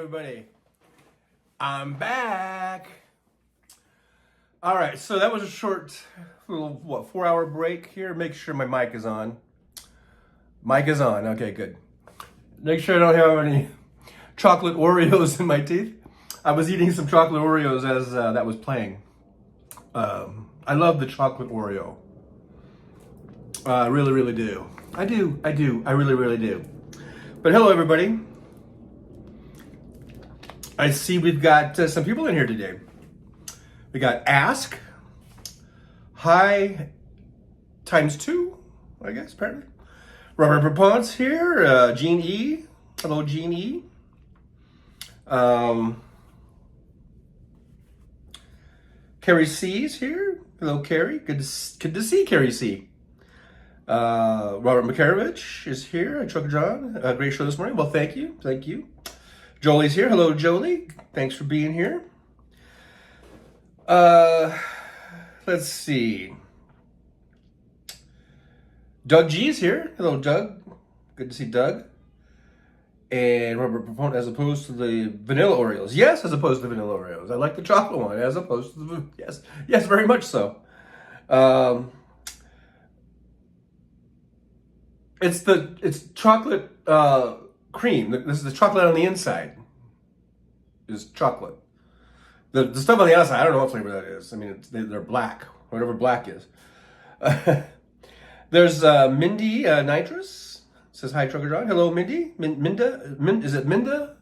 everybody. I'm back. All right, so that was a short, little, 4-hour break here. Make sure my mic is on. Mic is on. Okay, good. Make sure I don't have any chocolate Oreos in my teeth. I was eating some chocolate Oreos as that was playing. I love the chocolate Oreo. I really, really do. I really, really do. But hello, everybody. I see we've got some people in here today. We got Ask, Hi ×2, I guess, apparently. Robert Propont's here, Jean E. Hello, Jean E. Carrie C's here. Hello, Carrie. Good to see Carrie C. Robert Makarovich is here. Trucker John. Great show this morning. Well, thank you. Thank you. Jolie's here. Hello, Jolie. Thanks for being here. Let's see. Doug G's here. Hello, Doug. Good to see Doug. And Robert Proponent, as opposed to the vanilla Oreos. Yes, as opposed to the vanilla Oreos. I like the chocolate one, as opposed to the, yes, very much so. It's chocolate cream. This is the chocolate on the inside. Is chocolate. The stuff on the outside, I don't know what flavor that is. I mean, they're black, whatever black is. There's Mindy Nitrous. Says hi, Trucker John. Hello, Mindy. Minda? Is it Minda?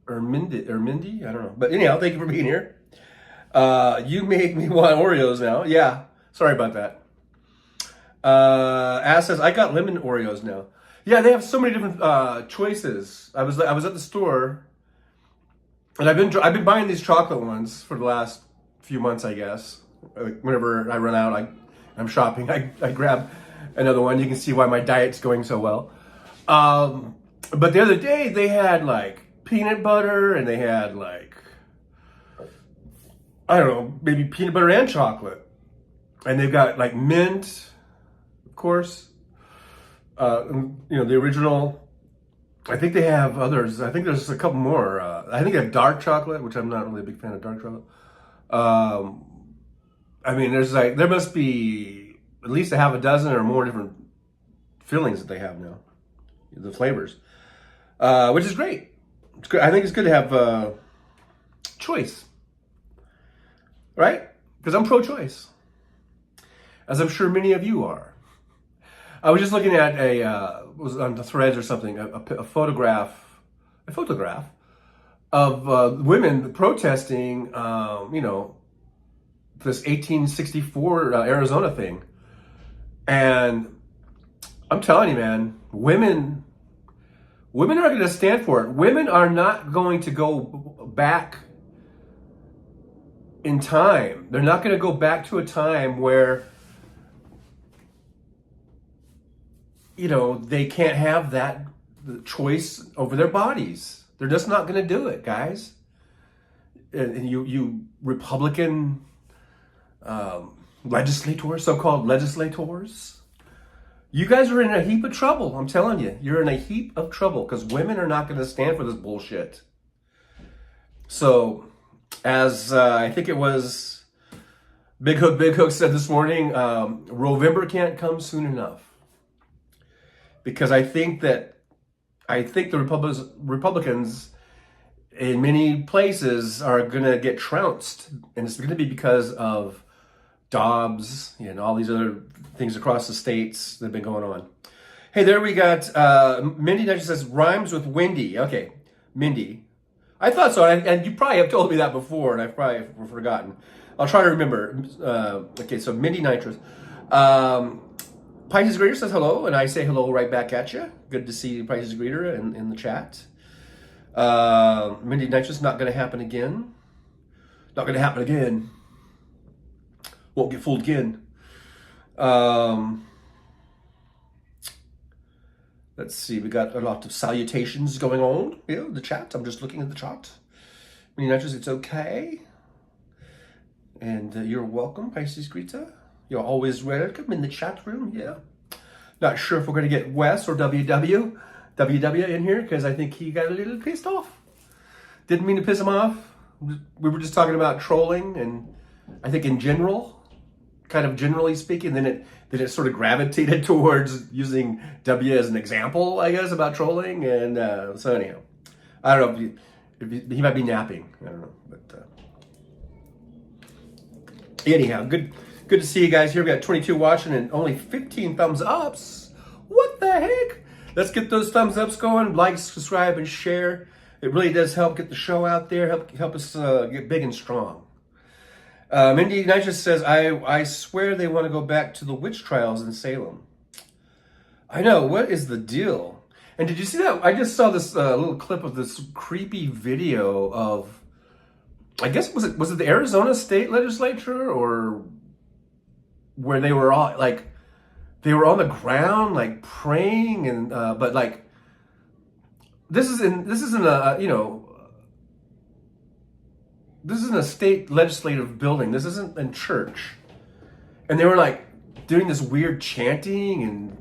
Or Mindy? I don't know. But anyhow, thank you for being here. You make me want Oreos now. Yeah, sorry about that. Ass says, I got lemon Oreos now. Yeah, they have so many different choices. I was at the store, and I've been buying these chocolate ones for the last few months, I guess. Whenever I run out, I'm shopping, I grab another one. You can see why my diet's going so well. But the other day, they had like peanut butter, and they had like, I don't know, maybe peanut butter and chocolate. And they've got like mint, of course. You know, the original. I think they have others. I think there's a couple more. I think they have dark chocolate, which I'm not really a big fan of dark chocolate. I mean, there must be at least a half a dozen or more different fillings that they have now, the flavors, which is great. It's good. I think it's good to have choice, right? Because I'm pro-choice, as I'm sure many of you are. I was just looking at was on the Threads or something, a photograph of women protesting, you know, this 1864 Arizona thing. And I'm telling you, man, women are going to stand for it. Women are not going to go back in time. They're not going to go back to a time where, you know, they can't have that choice over their bodies. They're just not going to do it, guys. And you Republican legislators, so-called legislators, you guys are in a heap of trouble. I'm telling you, you're in a heap of trouble because women are not going to stand for this bullshit. So, as I think it was Big Hook said this morning, Rovember can't come soon enough. Because I think the Republicans in many places are going to get trounced. And it's going to be because of Dobbs and all these other things across the states that have been going on. Hey, there we got Mindy Nudge says, rhymes with Wendy. Okay, Mindy. I thought so. And you probably have told me that before, and I've probably forgotten. I'll try to remember. Okay, so Mindy Nitrous. Pisces Greeter says hello, and I say hello right back at you. Good to see Pisces Greeter in the chat. Mindy Nitrous, not going to happen again. Not going to happen again. Won't get fooled again. Let's see, we got a lot of salutations going on here in the chat. I'm just looking at the chat. Mindy Nitrous, it's okay. And you're welcome, Pisces Greeter. You're always welcome in the chat room, yeah. Not sure if we're going to get Wes or WW in here because I think he got a little pissed off. Didn't mean to piss him off. We were just talking about trolling, and I think in general, kind of generally speaking, then it sort of gravitated towards using W as an example, I guess, about trolling. And so anyhow, I don't know if he might be napping. I don't know, but anyhow, good to see you guys here. We got 22 watching and only 15 thumbs ups. What the heck? Let's get those thumbs ups going. Like, subscribe, and share. It really does help get the show out there. Help us get big and strong. Mindy Nitrous says, I swear they want to go back to the witch trials in Salem. I know. What is the deal? And did you see that? I just saw this little clip of this creepy video of, I guess, was it the Arizona State Legislature, or where they were all like, they were on the ground like praying, and but like this isn't a state legislative building. This isn't in church. And they were like doing this weird chanting and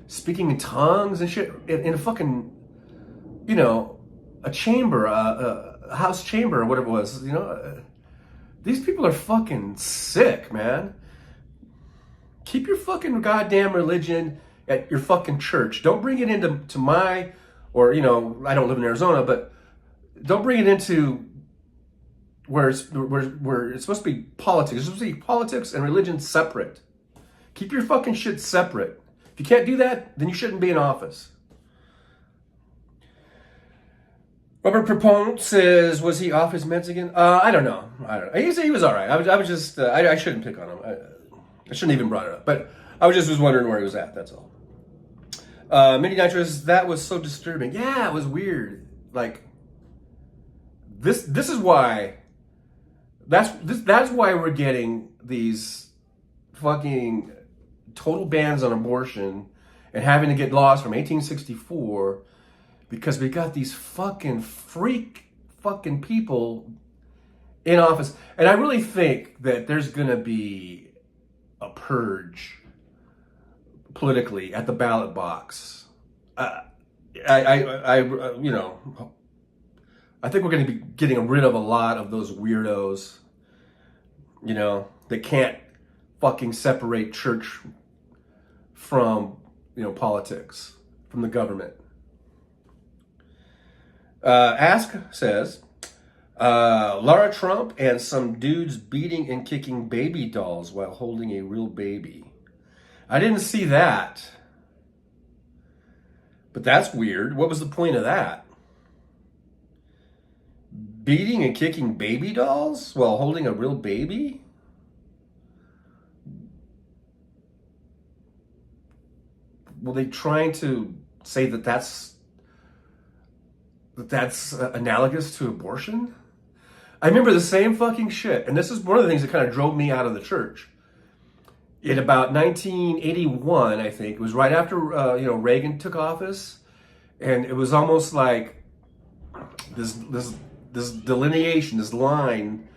speaking in tongues and shit in a fucking, a chamber, a house chamber or whatever it was, These people are fucking sick, man. Keep your fucking goddamn religion at your fucking church. Don't bring it into my, or, I don't live in Arizona, but don't bring it into where it's supposed to be politics. It's supposed to be politics and religion separate. Keep your fucking shit separate. If you can't do that, then you shouldn't be in office. Robert Proponent says, was he off his meds again? I don't know. He was all right. I was just, I shouldn't pick on him. I shouldn't even brought it up. But I was wondering where he was at, that's all. Mindy Nitrous, that was so disturbing. Yeah, it was weird. Like, this is why, that's why we're getting these fucking total bans on abortion and having to get laws from 1864, because we got these fucking freak fucking people in office. And I really think that there's gonna be a purge politically at the ballot box. I think we're going to be getting rid of a lot of those weirdos, that can't fucking separate church from, politics, from the government. Ask says, Lara Trump and some dudes beating and kicking baby dolls while holding a real baby. I didn't see that. But that's weird. What was the point of that? Beating and kicking baby dolls while holding a real baby? Were they trying to say that that's analogous to abortion? I remember the same fucking shit. And this is one of the things that kind of drove me out of the church. In about 1981, I think, it was right after Reagan took office, and it was almost like this delineation, this line,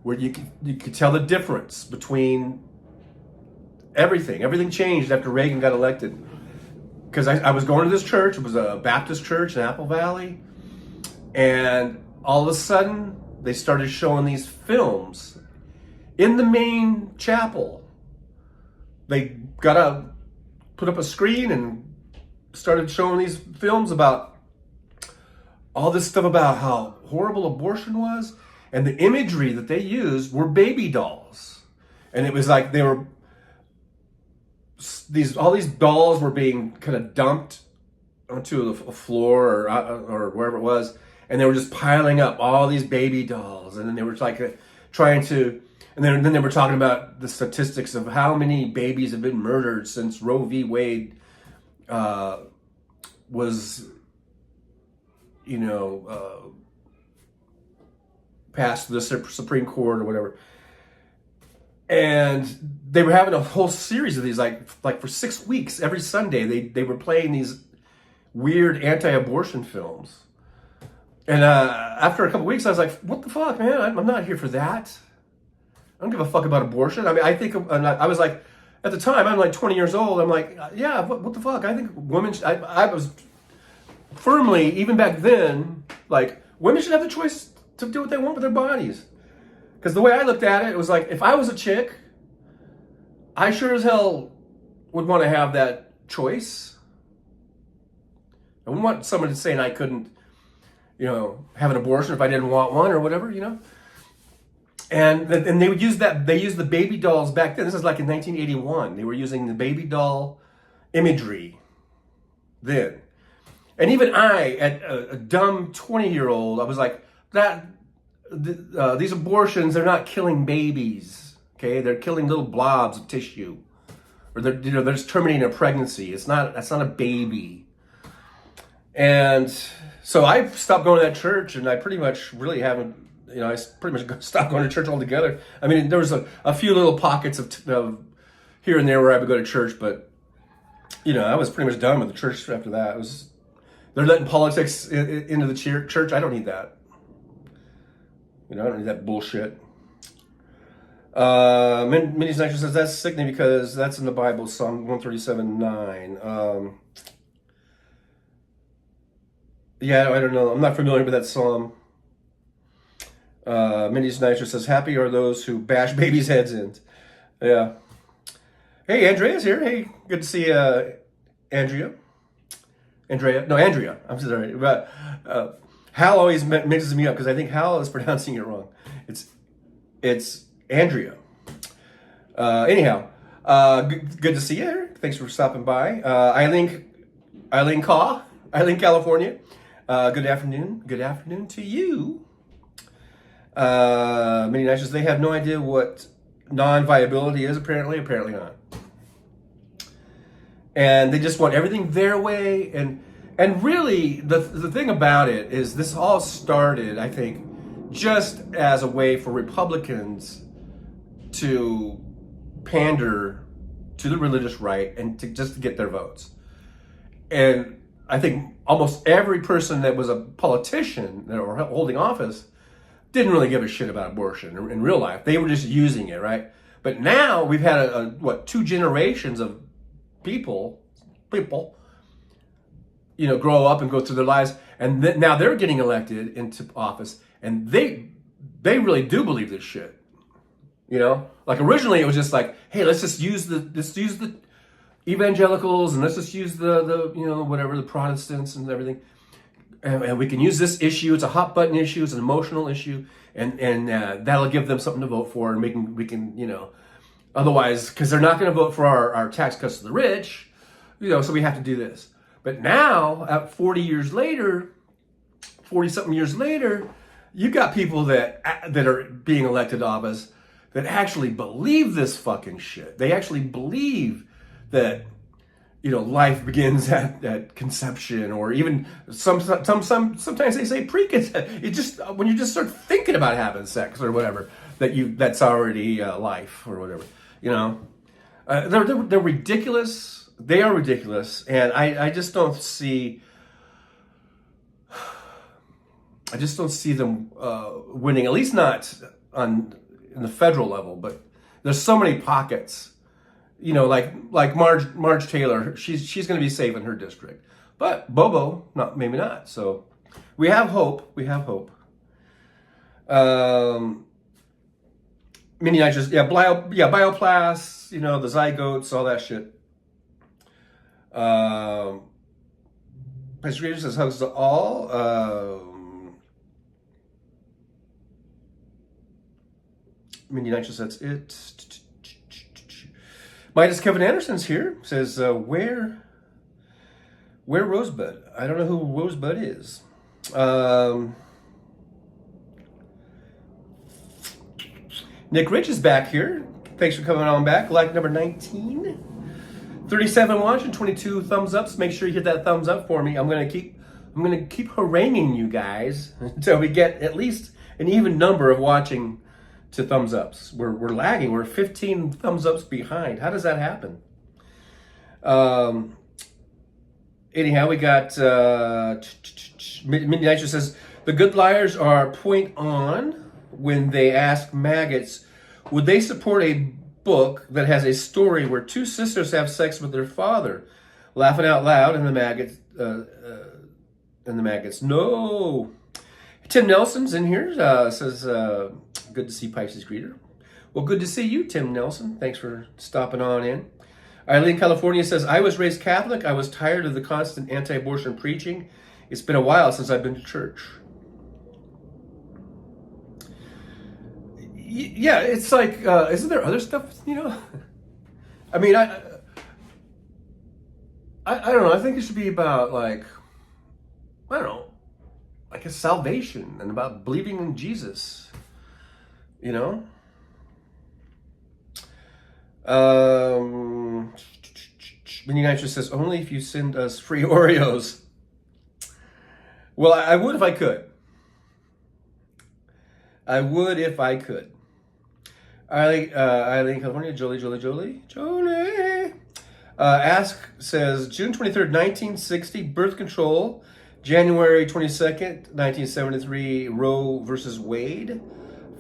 where you could tell the difference between everything. Everything changed after Reagan got elected. Because I was going to this church. It was a Baptist church in Apple Valley, and all of a sudden they started showing these films in the main chapel. They put up a screen and started showing these films about all this stuff about how horrible abortion was. And the imagery that they used were baby dolls. And it was like all these dolls were being kind of dumped onto a floor or wherever it was. And they were just piling up all these baby dolls. And then they were like trying to, and then they were talking about the statistics of how many babies have been murdered since Roe v. Wade was, passed the Supreme Court or whatever. And they were having a whole series of these, like for 6 weeks, every Sunday, they were playing these weird anti-abortion films. And after a couple weeks, I was like, what the fuck, man? I'm not here for that. I don't give a fuck about abortion. I mean, I was like, at the time, I'm like 20 years old. I'm like, yeah, what the fuck? I think women, I was firmly, even back then, like, Women should have the choice to do what they want with their bodies. Because the way I looked at it, it was like, if I was a chick, I sure as hell would want to have that choice. I wouldn't want someone saying I couldn't, have an abortion if I didn't want one or whatever, And they would use that. They used the baby dolls back then. This is like in 1981. They were using the baby doll imagery then. And even I, at a dumb 20-year-old, I was like, these abortions, they're not killing babies. Okay, they're killing little blobs of tissue, or they're just terminating a pregnancy. That's not a baby. And so I stopped going to that church, and I pretty much really haven't. I pretty much stopped going to church altogether. I mean, there was a few little pockets of here and there where I would go to church, but I was pretty much done with the church after that. They're letting politics into the church. I don't need that. I don't need that bullshit. Minnie's Nitro says that's sickening because that's in the Bible, Psalm 137:9. Yeah, I don't know. I'm not familiar with that psalm. Minnie's Nitro says, happy are those who bash babies' heads in. Yeah. Hey, Andrea's here. Hey, good to see Andrea. Andrea. I'm sorry. But, Hal always mixes me up because I think Hal is pronouncing it wrong. It's Andrea. Anyhow, good to see you here. Thanks for stopping by. Eileen California. Good afternoon. Good afternoon to you. Many nations, they have no idea what non-viability is, apparently not. And they just want everything their way. And really, the thing about it is this all started, I think, just as a way for Republicans to pander to the religious right and just to get their votes. And I think almost every person that was a politician that were holding office didn't really give a shit about abortion in real life. They were just using it, right? But now we've had 2 generations of people, grow up and go through their lives, and now they're getting elected into office, and they really do believe this shit. Like originally it was just like, hey, let's use the evangelicals, and let's just use the whatever, the Protestants and everything. And we can use this issue. It's a hot button issue. It's an emotional issue, and that'll give them something to vote for. And we can otherwise, because they're not going to vote for our tax cuts to the rich, so we have to do this. But now, at 40 something years later, you've got people that are being elected to office that actually believe this fucking shit. They actually believe that life begins at conception, or even sometimes they say pre-conception. It just when you just start thinking about having sex or whatever, that's already life or whatever. They're ridiculous. They are ridiculous, and I just don't see. I just don't see them winning. At least not in the federal level. But there's so many pockets. Like Marge Taylor, she's going to be safe in her district, but Bobo, maybe not. So we have hope. Mini nitrous, bioplasts, the zygotes, all that shit. Pastor Granger says hugs to all. Mini nitrous, that's it. Midas Kevin Anderson's here. Says, where Rosebud? I don't know who Rosebud is. Nick Rich is back here. Thanks for coming on back. Like number 19. 37 watching, 22 thumbs ups. Make sure you hit that thumbs up for me. I'm gonna keep haranguing you guys until we get at least an even number of watching to thumbs ups. We're lagging. We're 15 thumbs ups behind. How does that happen? Anyhow, we got Midnight says the good liars are point on when they ask maggots, would they support a book that has a story where 2 sisters have sex with their father? Laughing out loud, and the maggots, no. Tim Nelson's in here, says, good to see Pisces Greeter. Well, good to see you, Tim Nelson. Thanks for stopping on in. Eileen, California says, I was raised Catholic. I was tired of the constant anti-abortion preaching. It's been a while since I've been to church. Yeah, it's like, isn't there other stuff, I mean, I don't know. I think it should be about, like, I don't know, like a salvation and about believing in Jesus, Mini Nitrous says, only if you send us free Oreos. Well, I would if I could. I would if I could. Eileen, California, Jolie. Ask says, June 23rd, 1960, birth control. January 22nd, 1973, Roe versus Wade.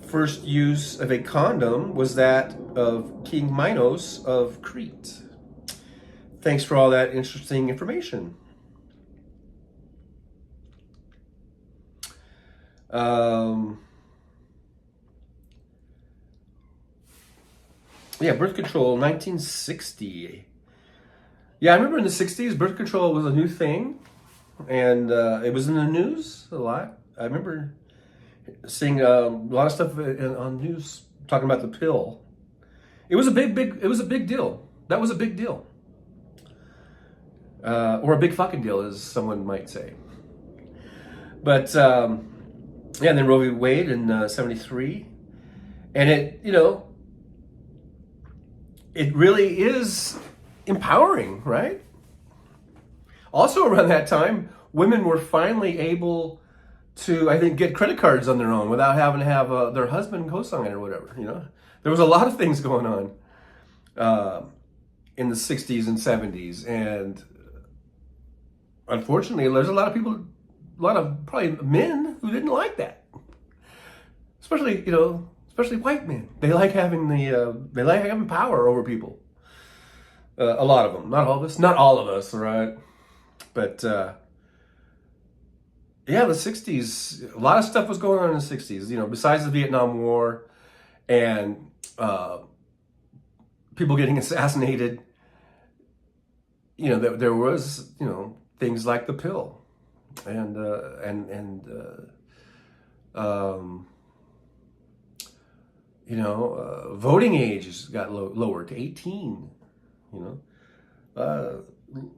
First use of a condom was that of King Minos of Crete. Thanks for all that interesting information. Yeah, birth control, 1960. Yeah, I remember in the 60s, birth control was a new thing. And it was in the news a lot. I remember seeing a lot of stuff on news talking about the pill. It was a big deal. That was a big deal. Or a big fucking deal, as someone might say. But, yeah, and then Roe v. Wade in 73. And it really is empowering, right? Also around that time, women were finally able to, I think, get credit cards on their own without having to have their husband co-sign or whatever, There was a lot of things going on in the 60s and 70s. And unfortunately, there's a lot of probably men who didn't like that. Especially white men. They like having power over people. A lot of them, not all of us, right? But yeah, the 60s, a lot of stuff was going on in the 60s, besides the Vietnam War and people getting assassinated. There was, things like the pill and voting age got lowered to 18,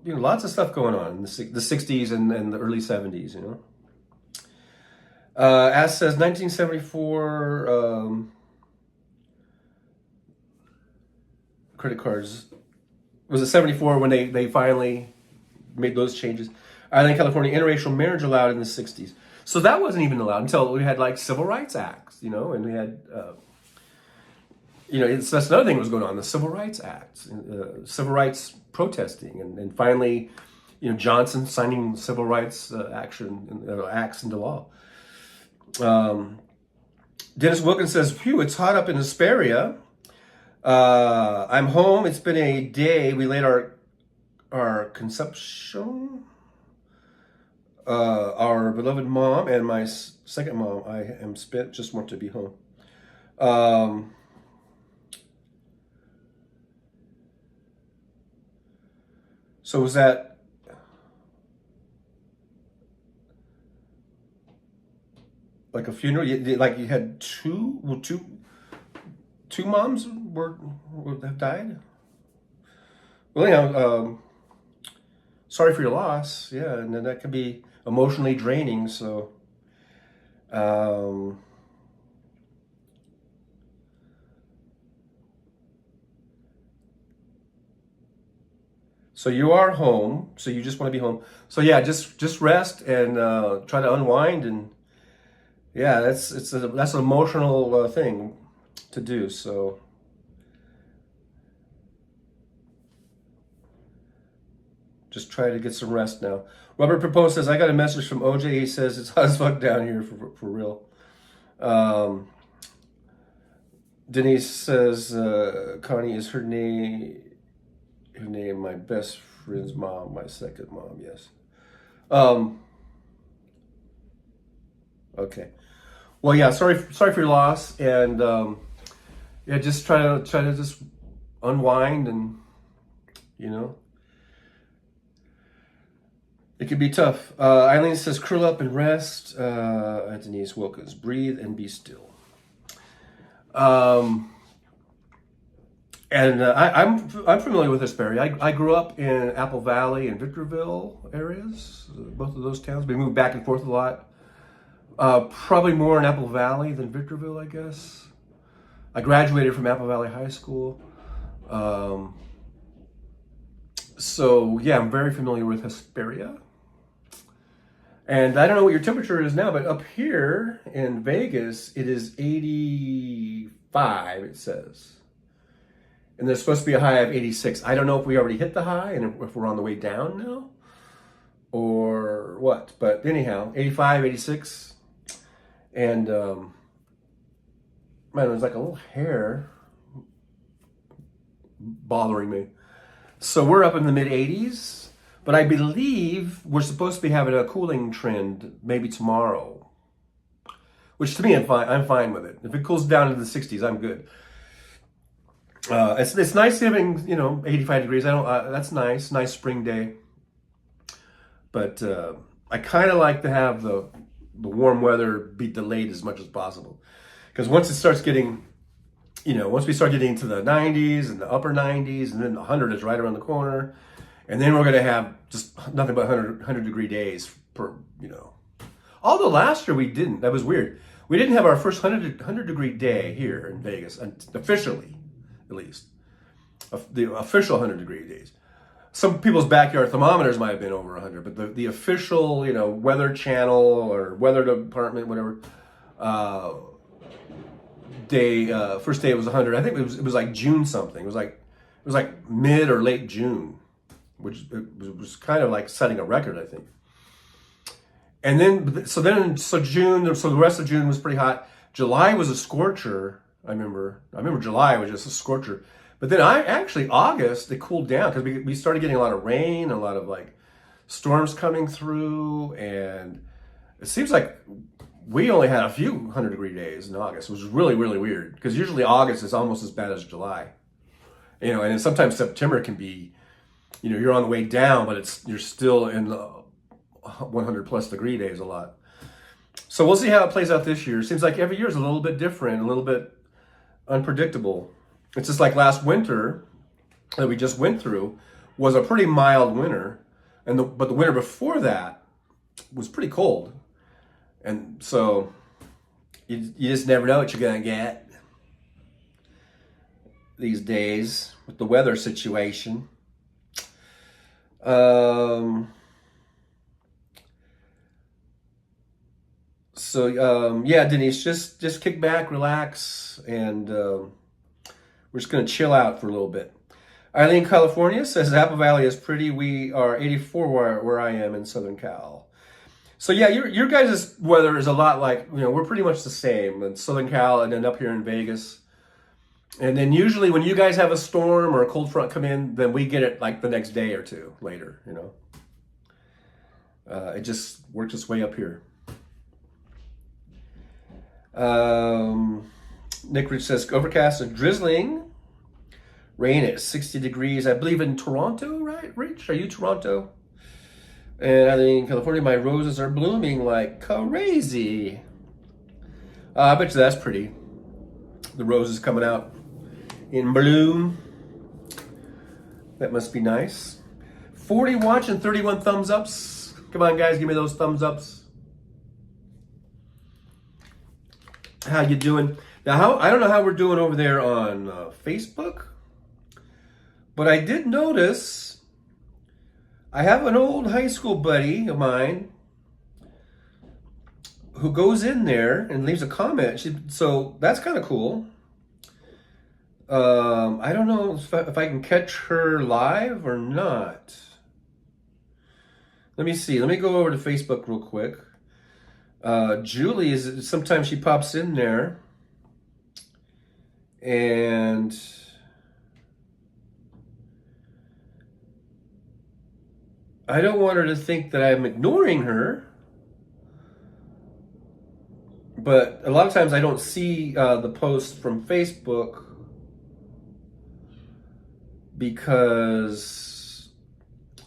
lots of stuff going on in the 60s and the early 70s, As says 1974 credit cards. Was it 74 when they finally made those changes? Island, California, interracial marriage allowed in the 60s. So that wasn't even allowed until we had like civil rights acts, and we had, that's another thing that was going on, the Civil Rights Act, civil rights protesting, and finally, Johnson signing civil rights acts into law. Dennis Wilkins says, phew, it's hot up in Hesperia. I'm home. It's been a day. We laid our conception. Our beloved mom and my second mom. I am spent. Just want to be home. So was that like a funeral? Like you had two moms have died? Well, sorry for your loss. Yeah, and then that can be emotionally draining. So, so you are home. So you just want to be home. So yeah, just rest and try to unwind. And yeah, that's an emotional thing to do. So. Just try to get some rest now. Robert Propose says, I got a message from OJ. He says, it's hot as fuck down here for real. Denise says, Connie is her name, my best friend's mom, my second mom, yes. Okay. Well, yeah. Sorry for your loss, and yeah, just try to just unwind, and you know, it can be tough. Eileen says, curl up and rest. Denise Wilkins, breathe and be still. Um, and I'm familiar with Hesperia. I grew up in Apple Valley and Victorville areas, both of those towns. We moved back and forth a lot. Probably more in Apple Valley than Victorville, I guess. I graduated from Apple Valley High School. Um, so yeah, I'm very familiar with Hesperia. And I don't know what your temperature is now, but up here in Vegas, it is 85, it says. And there's supposed to be a high of 86. I don't know if we already hit the high and if we're on the way down now or what. But anyhow, 85, 86. And man, there's like a little hair bothering me. So we're up in the mid 80s. But I believe we're supposed to be having a cooling trend maybe tomorrow, which to me I'm fine with it. If it cools down to the 60s, I'm good. It's nice having 85 degrees. I don't. That's nice spring day. But I kind of like to have the warm weather be delayed as much as possible, because once it starts getting, once we start getting into the 90s and the upper 90s, and then the 100 is right around the corner. And then we're going to have just nothing but 100 degree days per. Although last year we didn't. That was weird. We didn't have our first 100 degree day here in Vegas, officially, at least. The official 100 degree days. Some people's backyard thermometers might have been over 100, but the official, Weather Channel or Weather Department, whatever, first day it was 100. I think it was like June something. It was like mid or late June, which was kind of like setting a record, I think. And then, so the rest of June was pretty hot. July was a scorcher. I remember July was just a scorcher. But then August, it cooled down because we started getting a lot of rain, a lot of like storms coming through. And it seems like we only had a few 100 degree days in August, which was really, really weird, because usually August is almost as bad as July. And then sometimes September can be, you're on the way down, but you're still in the 100 plus degree days a lot. So we'll see how it plays out this year. It seems like every year is a little bit different, a little bit unpredictable. It's just like last winter that we just went through was a pretty mild winter, but the winter before that was pretty cold. And so you just never know what you're gonna get these days with the weather situation. Yeah, Denise, just kick back, relax, and we're just gonna chill out for a little bit. Eileen, California says Apple Valley is pretty. We are 84 where I am in Southern Cal. So yeah, your guys' weather is a lot like, we're pretty much the same in Southern Cal and then up here in Vegas. And then usually when you guys have a storm or a cold front come in, then we get it like the next day or two later, It just works its way up here. Nick Rich says, overcast and drizzling. Rain at 60 degrees, I believe in Toronto, right, Rich? Are you Toronto? And I think in California, my roses are blooming like crazy. I bet you that's pretty. The roses coming out in bloom. That must be nice. 40 watch and 31 thumbs ups. Come on, guys, give me those thumbs ups. How you doing? Now, I don't know how we're doing over there on Facebook, but I did notice I have an old high school buddy of mine who goes in there and leaves a comment. So that's kind of cool. I don't know if I can catch her live or not. Let me see. Let me go over to Facebook real quick. Julie sometimes she pops in there, and I don't want her to think that I'm ignoring her. But a lot of times I don't see the posts from Facebook because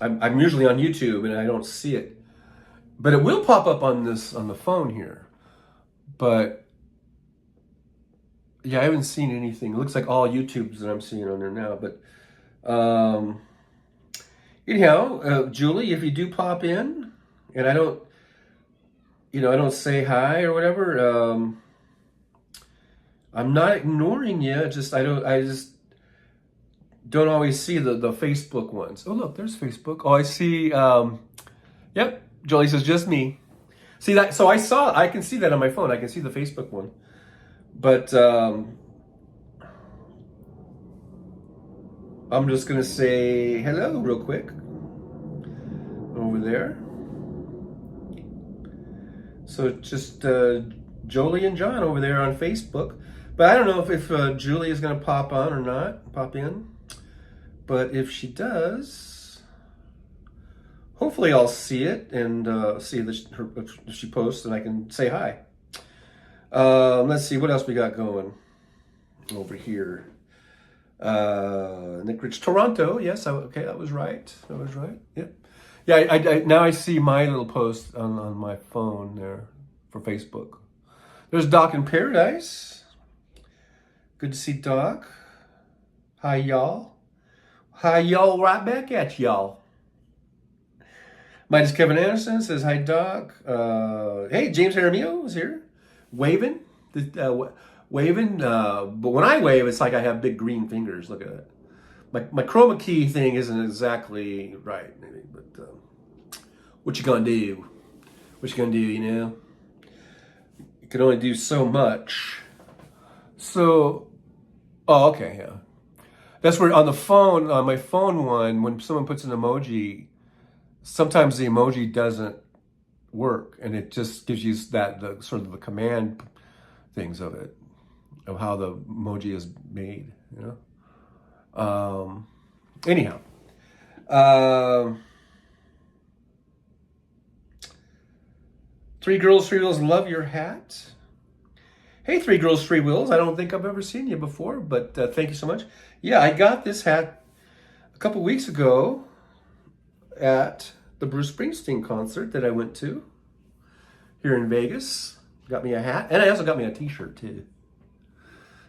I'm usually on YouTube and I don't see it. But it will pop up on the phone here. But yeah, I haven't seen anything. It looks like all YouTubes that I'm seeing on there now. But anyhow, Julie, if you do pop in and I don't say hi or whatever, I'm not ignoring you. I just don't always see the Facebook ones. Oh, look, there's Facebook. Oh, I see. Yep, Julie says just me. See that? So I can see that on my phone. I can see the Facebook one. But I'm just gonna say hello real quick over there. So just Jolie and John over there on Facebook. But I don't know if Julie is going to pop on or not, pop in. But if she does, hopefully I'll see it and see if she posts and I can say hi. Let's see, what else we got going over here. Nick Rich, Toronto. Yes, okay, that was right. That was right. Yep. Yeah, I now I see my little post on my phone there for Facebook. There's Doc in Paradise. Good to see Doc. Hi, y'all. Hi, y'all. Right back at y'all. Midas Kevin Anderson says, hi, Doc. Hey, James Jaramillo is here. Waving. Waving. But when I wave, it's like I have big green fingers. Look at that. My chroma key thing isn't exactly right, maybe, but what you gonna do? What you gonna do, you know? You can only do so much. So, oh, okay, yeah. That's where on the phone, on my phone one, when someone puts an emoji, sometimes the emoji doesn't work, and it just gives you the sort of the command things of it, of how the emoji is made, you know? Anyhow, Three Girls, Three Wheels, love your hat. Hey, Three Girls, Three Wheels. I don't think I've ever seen you before, but thank you so much. Yeah, I got this hat a couple weeks ago at the Bruce Springsteen concert that I went to here in Vegas. Got me a hat, and I also got me a t-shirt too.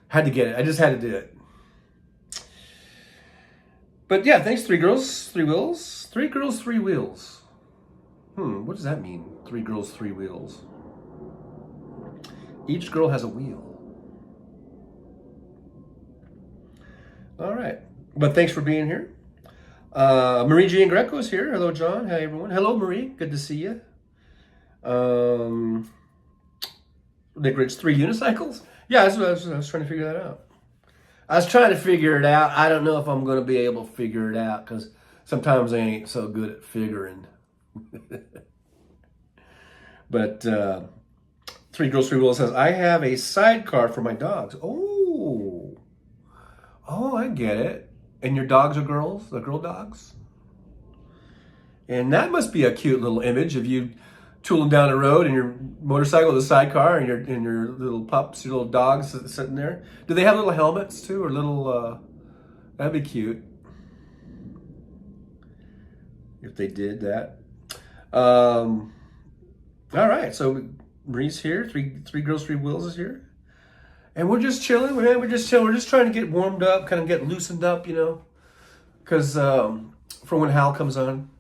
Had to get it. I just had to do it. But yeah, thanks, Three Girls, Three Wheels. Three Girls, Three Wheels. What does that mean? Three Girls, Three Wheels. Each girl has a wheel. All right. But thanks for being here. Marie Jean Greco is here. Hello, John. Hi, everyone. Hello, Marie. Good to see you. Nick Rich, 3 unicycles? Yeah, I was trying to figure that out. I was trying to figure it out. I don't know if I'm going to be able to figure it out because sometimes I ain't so good at figuring. But Three Girls, Three Wheels says, I have a sidecar for my dogs. Oh, I get it. And your dogs are girls? The girl dogs? And that must be a cute little image of you tooling down the road in your motorcycle with a sidecar and your little pups, your little dogs sitting there. Do they have little helmets too, or little? That'd be cute if they did that. All right, so Marie's here. Three Girls, Three Wheels is here, and we're just chilling. We're just chilling. We're just trying to get warmed up, kind of get loosened up, you know, because for when Hal comes on.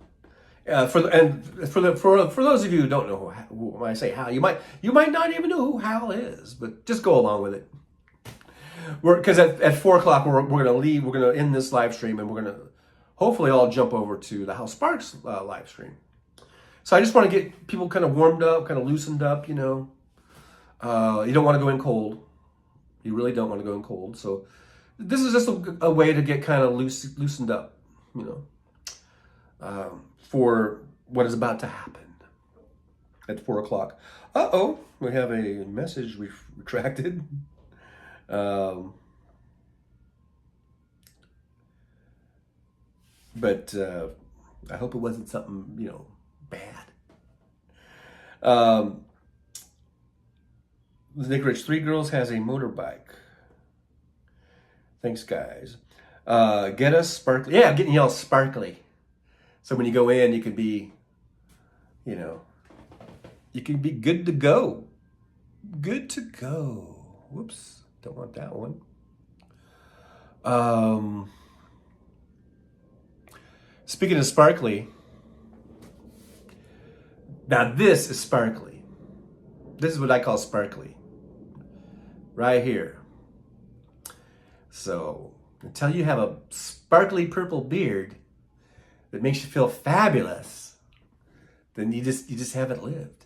For those of you who don't know when I say Hal, you might not even know who Hal is, but just go along with it. Because at 4 o'clock we're going to leave. We're going to end this live stream, and we're going to hopefully all jump over to the Hal Sparks live stream. So I just want to get people kind of warmed up, kind of loosened up. You know, you don't want to go in cold. You really don't want to go in cold. So this is just a way to get kind of loosened up. You know. For what is about to happen at 4 o'clock. We have a message we've retracted. But I hope it wasn't something, you know, bad. Nick Rich, 3 girls has a motorbike. Thanks, guys. Get us sparkly. Yeah, I'm getting y'all sparkly. So when you go in, you can be, you know, you can be good to go. Good to go. Whoops, don't want that one. Speaking of sparkly, now this is sparkly. This is what I call sparkly. Right here. So, until you have a sparkly purple beard that makes you feel fabulous, then you just haven't lived.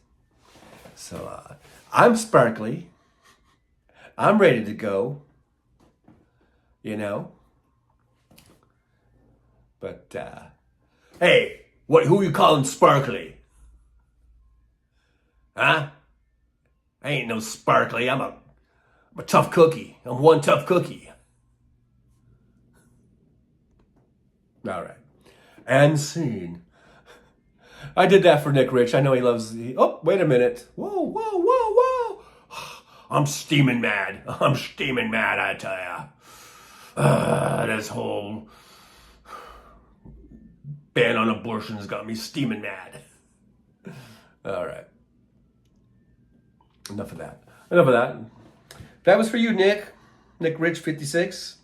So, I'm sparkly. I'm ready to go. You know? But, hey, who you calling sparkly? Huh? I ain't no sparkly. I'm a tough cookie. I'm one tough cookie. All right. And scene. I did that for Nick Rich. I know he loves oh, wait a minute. Whoa, whoa, whoa, whoa. I'm steaming mad. I'm steaming mad, I tell ya. This whole ban on abortion has got me steaming mad. All right. Enough of that. Enough of that. That was for you, Nick. Nick Rich 56.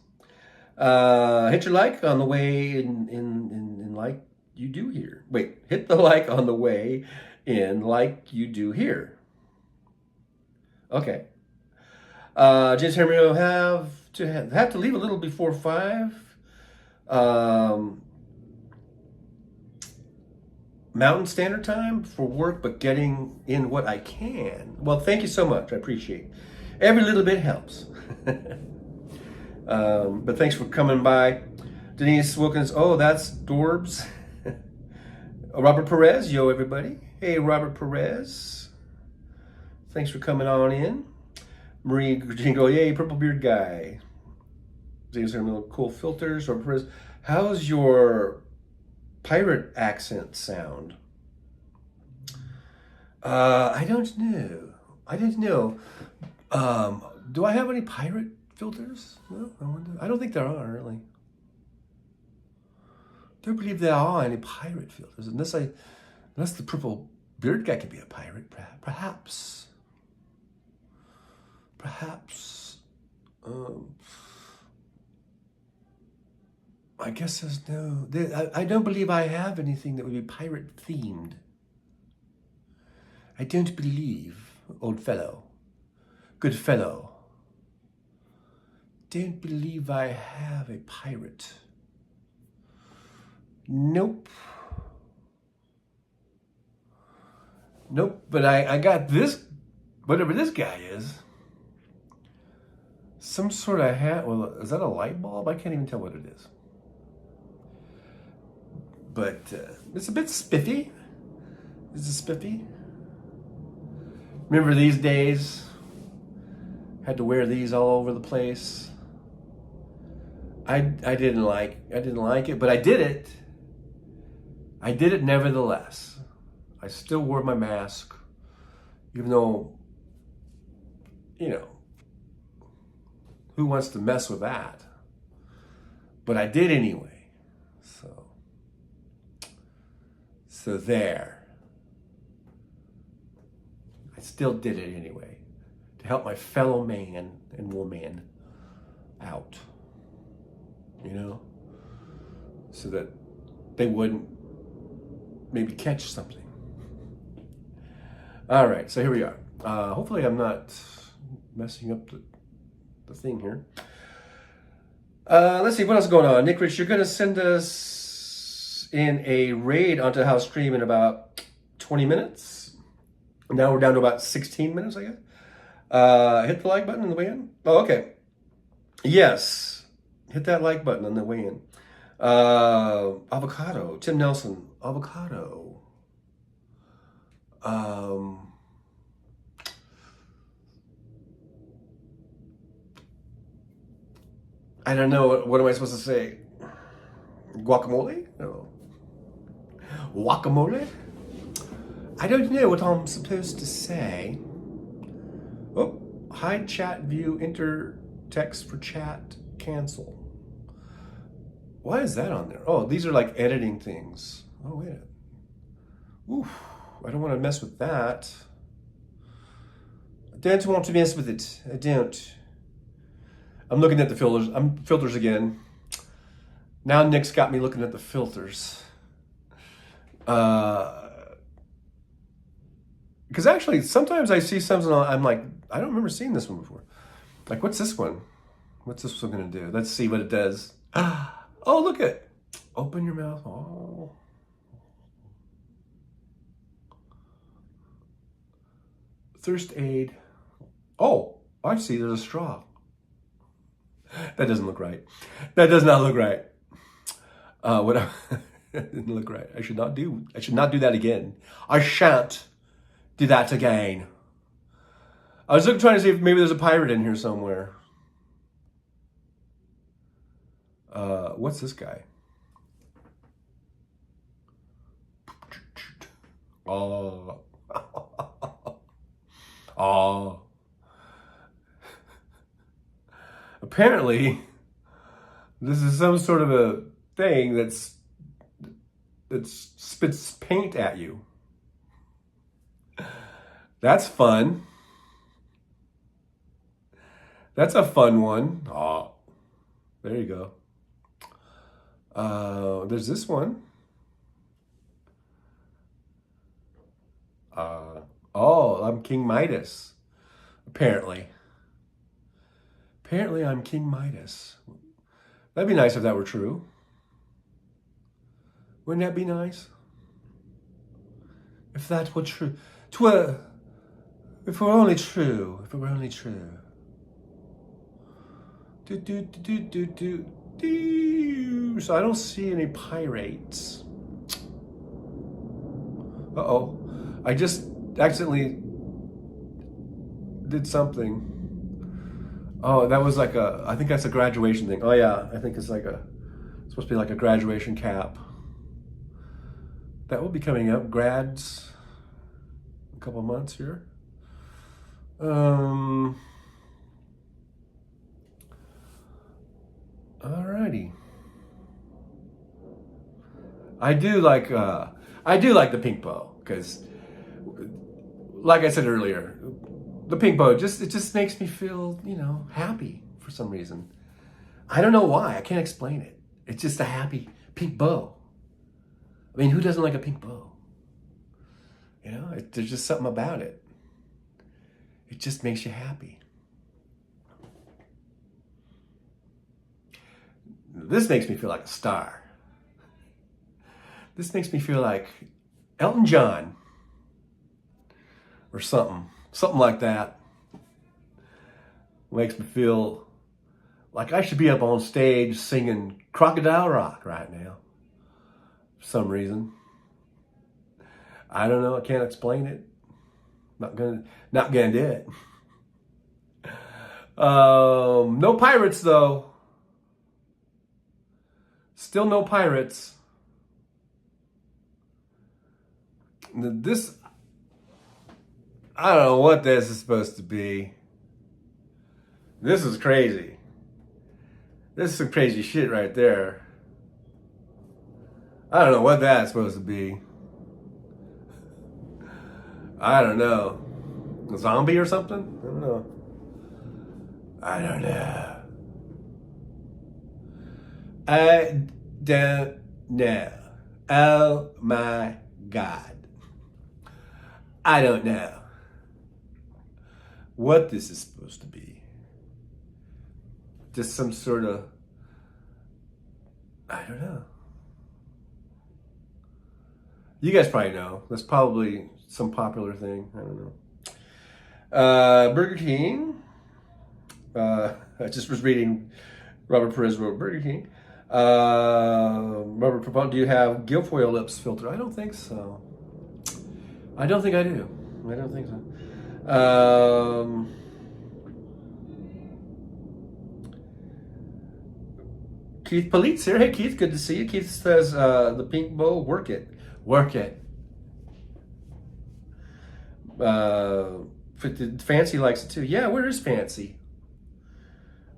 Hit your like on the way in like you do here. Wait, hit the like on the way in like you do here. Okay. James Henry will have to leave a little before 5. Mountain Standard Time for work, but getting in what I can. Well, thank you so much. I appreciate it. Every little bit helps. But thanks for coming by. Denise Wilkins, oh, that's Dorbs. Robert Perez, yo, everybody. Hey, Robert Perez. Thanks for coming on in. Marie Jingo, yay, Purple Beard Guy. James Herman, cool filters. Robert Perez, how's your pirate accent sound? I don't know. Do I have any pirate filters? Well, I wonder. I don't think there are, really. Don't believe there are any pirate filters, unless the Purple Beard Guy could be a pirate, perhaps. I guess there's no. I don't believe I have anything that would be pirate themed. I don't believe, old fellow, good fellow. Don't believe I have a pirate. Nope. But I got this, whatever this guy is. Some sort of hat. Well, is that a light bulb? I can't even tell what it is. But it's a bit spiffy. Is it spiffy? Remember these days? Had to wear these all over the place. I didn't like it, but I did it. I did it nevertheless. I still wore my mask, even though, you know, who wants to mess with that? But I did anyway. So there. I still did it anyway, to help my fellow man and woman out, you know, so that they wouldn't maybe catch something. All right, so here we are. Hopefully I'm not messing up the thing here. Let's see, what else is going on? Nick Rich, you're going to send us in a raid onto House Stream in about 20 minutes. Now we're down to about 16 minutes, I guess. Hit the like button on the way in. Oh, okay. Yes. Hit that like button on the way in. Avocado. Tim Nelson. Avocado. I don't know. What am I supposed to say? Guacamole? No. Guacamole? I don't know what I'm supposed to say. Oh, hide chat view, enter text for chat, cancel. Why is that on there? Oh, these are like editing things. Oh, wait. Oof, I don't want to mess with that. I don't want to mess with it. I don't. I'm looking at the filters. Filters again. Now Nick's got me looking at the filters. Because actually, sometimes I see something, I'm like, I don't remember seeing this one before. Like, what's this one? What's this one going to do? Let's see what it does. Oh, look at. Open your mouth. Oh. Thirst aid. Oh, I see. There's a straw. That doesn't look right. That does not look right. That didn't look right. I should not do that again. I shan't do that again. I was trying to see if maybe there's a pirate in here somewhere. What's this guy? Oh. Oh. Apparently, this is some sort of a thing that spits paint at you. That's fun. That's a fun one. Oh, there you go. There's this one. Oh, I'm King Midas. Apparently, I'm King Midas. That'd be nice if that were true. Wouldn't that be nice? If that were true. If it were only true. If it were only true. So I don't see any pirates. Uh-oh. I just accidentally did something. Oh, that was like I think that's a graduation thing. Oh yeah, I think it's supposed to be like a graduation cap. That will be coming up, grads, a couple months here. Alrighty. I do like the pink bow because, like I said earlier, the pink bow it just makes me feel, happy for some reason. I don't know why. I can't explain it. It's just a happy pink bow. I mean, who doesn't like a pink bow? There's just something about it. It just makes you happy. This makes me feel like a star. This makes me feel like Elton John or something like that. Makes me feel like I should be up on stage singing Crocodile Rock right now. For some reason. I don't know. I can't explain it. Not gonna do it. No pirates though. Still no pirates. This, I don't know what this is supposed to be. This is crazy. This is some crazy shit right there. I don't know what that's supposed to be. I don't know. A zombie or something? I don't know. I don't know. Oh my God. I don't know what this is supposed to be. Just some sort of, I don't know. You guys probably know. That's probably some popular thing. I don't know. Burger King. I just was reading Robert Perez wrote Burger King. Robert Proponent, do you have Guilfoyle lips filter? I don't think so. I don't think I do. I don't think so. Keith Politz here. Hey Keith, good to see you. Keith says the pink bow, work it. Work it. Fancy likes it too. Yeah, where is Fancy?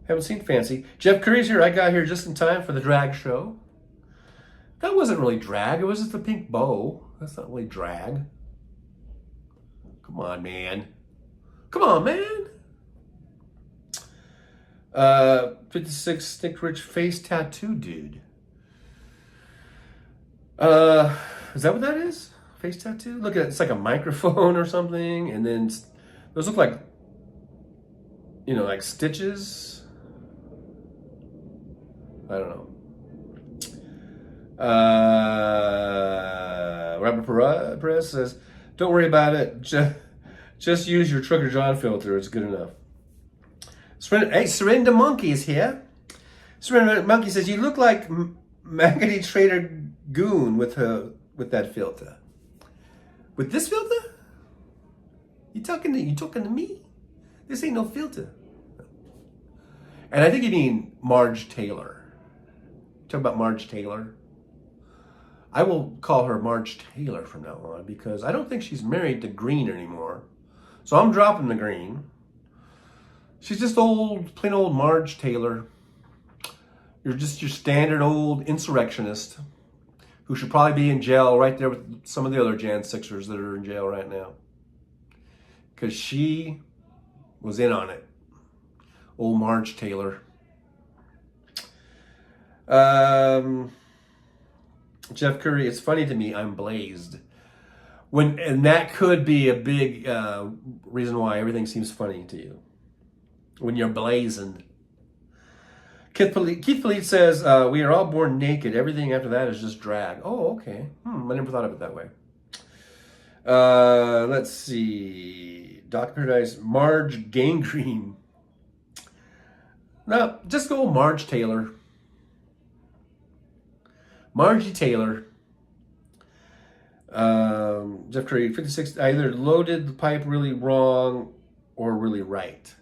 Haven't seen Fancy. Jeff Curry's here. I got here just in time for the drag show. That wasn't really drag. It was just a pink bow. That's not really drag. Come on, man. Come on, man. 56 Stick Rich face tattoo dude. Is that what that is? Face tattoo? Look at it. It's like a microphone or something. And then those look like, like stitches. I don't know. Robert Perez says, don't worry about it. Just use your Trucker John filter. It's good enough. Surrender Monkey is here. Surrender Monkey says, you look like Maggoty Trader Goon with that filter. With this filter? You talking to me? This ain't no filter. And I think you mean Marge Taylor. Talk about Marge Taylor. I will call her Marge Taylor from now on because I don't think she's married to Green anymore. So I'm dropping the Green. She's just plain old Marge Taylor. You're just your standard old insurrectionist who should probably be in jail right there with some of the other Jan 6ers that are in jail right now. Because she was in on it. Old Marge Taylor. Jeff Curry, it's funny to me, I'm blazed. And that could be a big reason why everything seems funny to you. When you're blazing. Keith Polite says, we are all born naked. Everything after that is just drag. Oh, okay. I never thought of it that way. Let's see. Doc Paradise, Marge Gangrene. No, just go Marge Taylor. Margie Taylor. Jeff Curry, 56, either loaded the pipe really wrong or really right.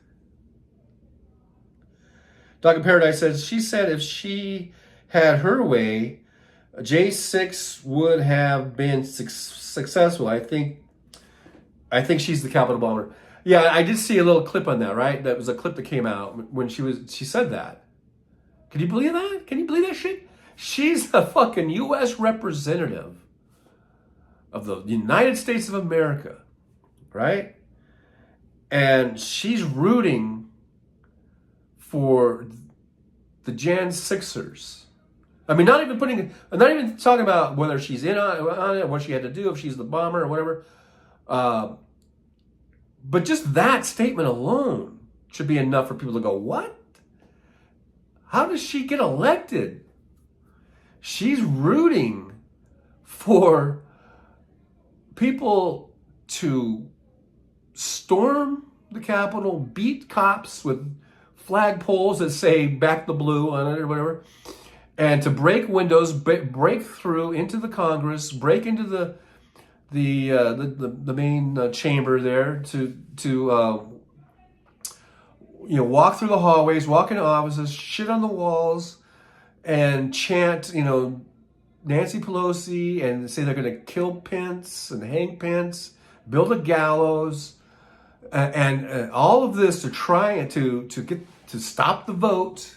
Dog in Paradise says, she said if she had her way, J6 would have been successful. I think she's the Capitol bomber. Yeah, I did see a little clip on that, right? That was a clip that came out when she said that. Can you believe that? Can you believe that shit? She's a fucking U.S. representative of the United States of America, right? And she's rooting for the Jan 6ers. I mean, not even talking about whether she's in on it, what she had to do, if she's the bomber or whatever. But just that statement alone should be enough for people to go, what? How does she get elected? She's rooting for people to storm the Capitol, beat cops with flagpoles that say "Back the Blue" on it or whatever, and to break windows, break through into the Congress, break into the main chamber there to walk through the hallways, walk into offices, shit on the walls, and chant, Nancy Pelosi, and say they're going to kill Pence and hang Pence, build a gallows, and all of this to try to stop the vote,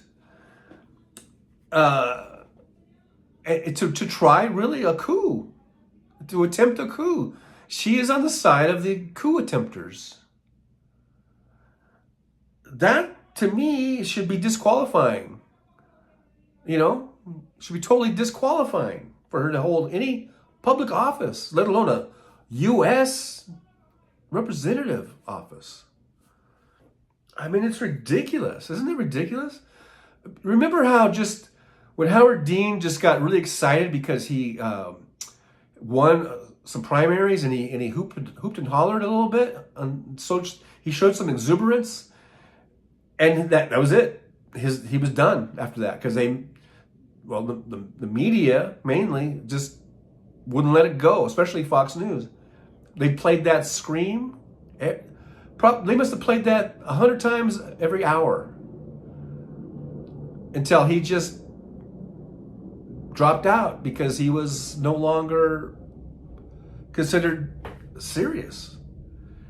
to try really a coup, to attempt a coup. She is on the side of the coup attempters. That, to me, should be disqualifying. Should be totally disqualifying for her to hold any public office, let alone a U.S. representative office. I mean, it's ridiculous. Isn't it ridiculous? Remember how just when Howard Dean just got really excited because he won some primaries and he hooped and hollered a little bit, and so he showed some exuberance, and that was it. He was done after that because the media mainly just wouldn't let it go, especially Fox News. They played that scream. They must have played that 100 times every hour until he just dropped out because he was no longer considered serious.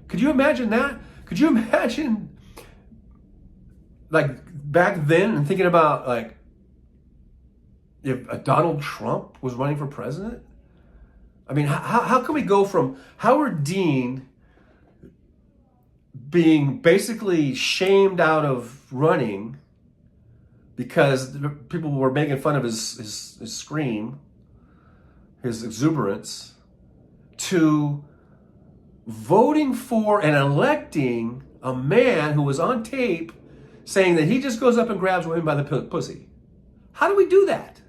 Could you imagine that? Could you imagine, like, back then and thinking about, like, if Donald Trump was running for president? I mean, how can we go from Howard Dean being basically shamed out of running because people were making fun of his scream, his exuberance, to voting for and electing a man who was on tape saying that he just goes up and grabs women by the pussy? How do we do that?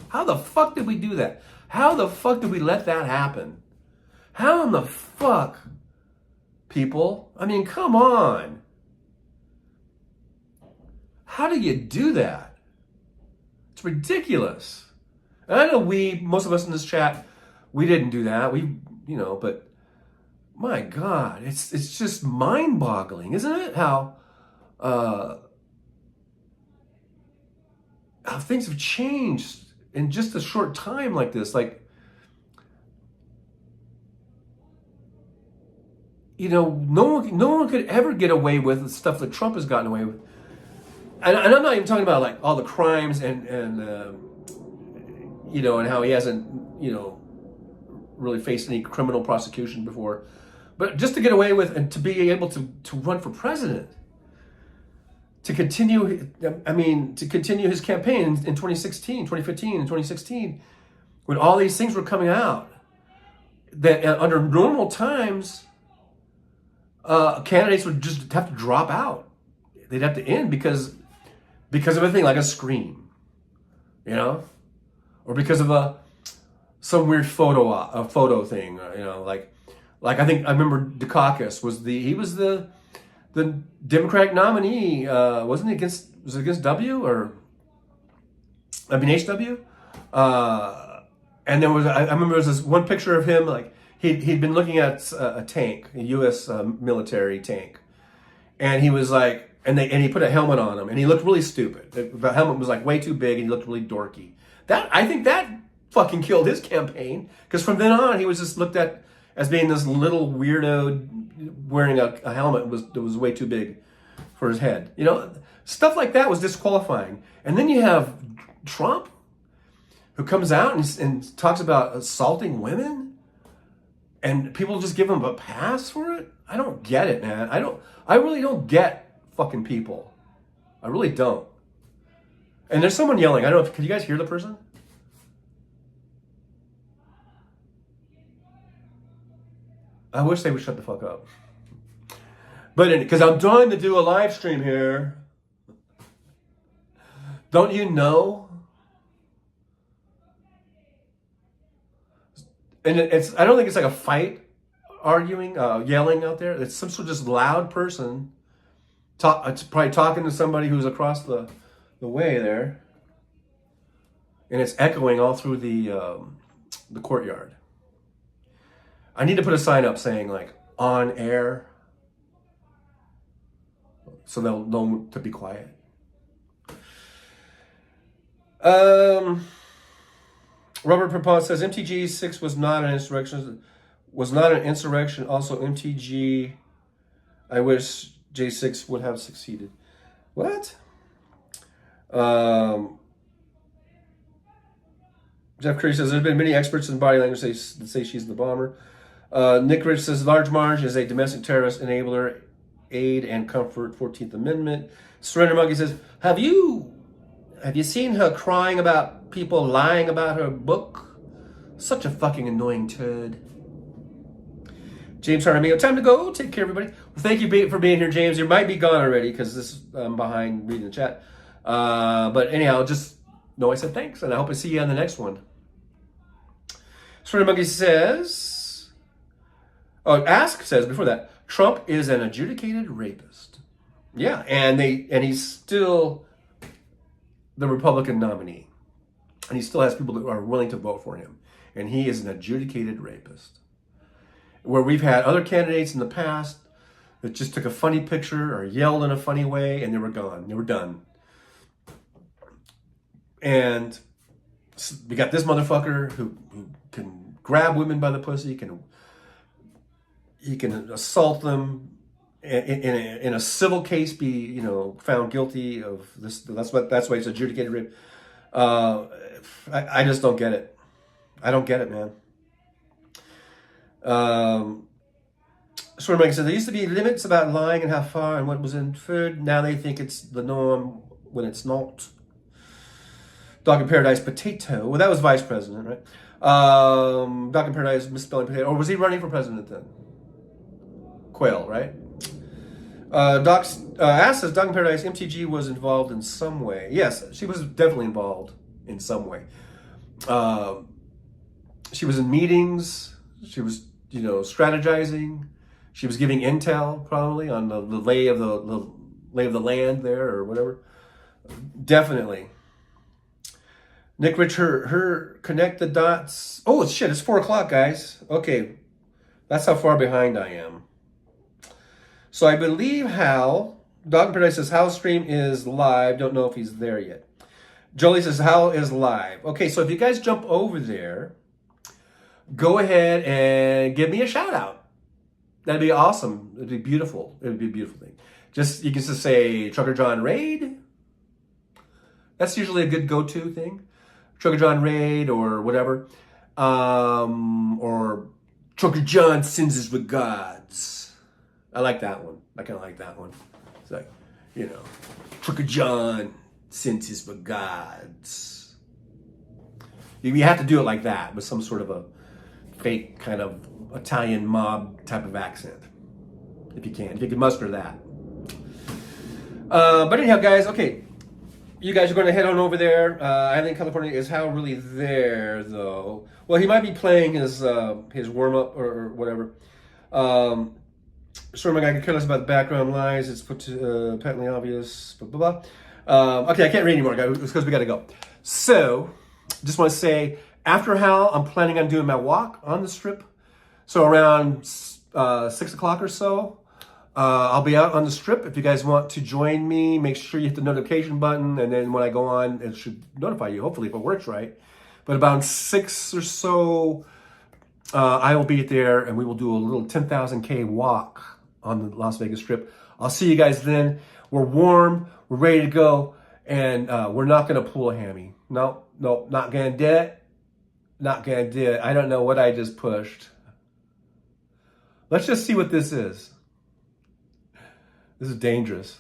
How the fuck did we do that? How the fuck did we let that happen? How in the fuck, people? I mean, come on. How do you do that? It's ridiculous. And I know most of us in this chat, we didn't do that. But my God, it's just mind-boggling, isn't it? How things have changed in just a short time like this. Like, no one could ever get away with the stuff that Trump has gotten away with. And I'm not even talking about like all the crimes and how he hasn't, really faced any criminal prosecution before. But just to get away with and to be able to run for president, to continue his campaign in 2016, 2015, and 2016, when all these things were coming out, that under normal times, candidates would just have to drop out. They'd have to end because of a thing like a scream, or because of some weird photo thing, like I remember Dukakis was the Democratic nominee, wasn't it against W or HW? And there was, I remember there was this one picture of him, like he'd been looking at a tank, a U.S. Military tank, and he was like, and he put a helmet on him, and he looked really stupid. The helmet was like way too big, and he looked really dorky. I think that fucking killed his campaign, because from then on he was just looked at as being this little weirdo wearing a helmet that was way too big for his head. Stuff like that was disqualifying. And then you have Trump, who comes out and talks about assaulting women, and people just give him a pass for it. I don't get it, man. I really don't get fucking people. I really don't. And there's someone yelling. I don't know can you guys hear the person? I wish they would shut the fuck up. But because I'm trying to do a live stream here. Don't you know? And I don't think it's like a fight, arguing, yelling out there. It's some sort of just loud person. It's probably talking to somebody who's across the way there. And it's echoing all through the courtyard. I need to put a sign up saying like on air, so they'll know to be quiet. Robert Perpon says MTG 6 was not an insurrection. Also MTG. I wish J6 would have succeeded. What? Jeff Curry says there's been many experts in body language that say she's the bomber. Nick Rich says Large Marge is a domestic terrorist enabler, aid and comfort, 14th Amendment. Surrender Monkey says, have you seen her crying about people lying about her book? Such a fucking annoying turd. James Haramigo, time to go. Take care, everybody. Well, thank you for being here, James. You might be gone already because I'm behind reading the chat. But anyhow, just know I said thanks, and I hope I see you on the next one. Surrender Monkey says... Ask says before that, Trump is an adjudicated rapist. Yeah, and he's still the Republican nominee. And he still has people that are willing to vote for him. And he is an adjudicated rapist. Where we've had other candidates in the past that just took a funny picture or yelled in a funny way and they were gone. They were done. And we got this motherfucker who can grab women by the pussy, can he can assault them in a civil case, be found guilty of this. That's why it's adjudicated rape. I just don't get it. I don't get it, man. Sort of like I said, there used to be limits about lying and how far and what was inferred. Now they think it's the norm when it's not. Dog in Paradise Potato. Well, that was vice president, right? Dog in Paradise misspelling potato. Or was he running for president then? Quail, right? Doc says Dog in Paradise MTG was involved in some way. Yes, she was definitely involved in some way. She was in meetings. She was, strategizing. She was giving intel probably on the lay of the lay of the land there or whatever. Definitely. Nick Rich, her connect the dots. Oh shit! It's 4:00, guys. Okay, that's how far behind I am. So I believe Hal, Dog in Paradise says Hal's stream is live. Don't know if he's there yet. Jolie says Hal is live. Okay, so if you guys jump over there, go ahead and give me a shout out. That'd be awesome. It'd be beautiful. It would be a beautiful thing. You can just say Trucker John Raid. That's usually a good go-to thing. Trucker John Raid or whatever. Or Trucker John sends his regards. I like that one. I kind of like that one. It's like, Trucker John sends his regards. You have to do it like that with some sort of a fake kind of Italian mob type of accent. If you can muster that. But anyhow, guys, okay. You guys are going to head on over there. I think California is Hal really there, though. Well, he might be playing his warm-up or whatever. Sort of I can care less about the background lies. It's patently obvious. Blah, blah, blah. Okay, I can't read anymore, guys, because we got to go. So, just want to say, after Hal, I'm planning on doing my walk on the strip. So around 6 o'clock or so, I'll be out on the strip. If you guys want to join me, make sure you hit the notification button. And then when I go on, it should notify you, hopefully, if it works right. But about 6 or so, I will be there, and we will do a little 10,000K walk on the Las Vegas Strip. I'll see you guys then. We're warm. We're ready to go. And we're not going to pull a hammy. No, not going to do it. Not going to do it. I don't know what I just pushed. Let's just see what this is. This is dangerous.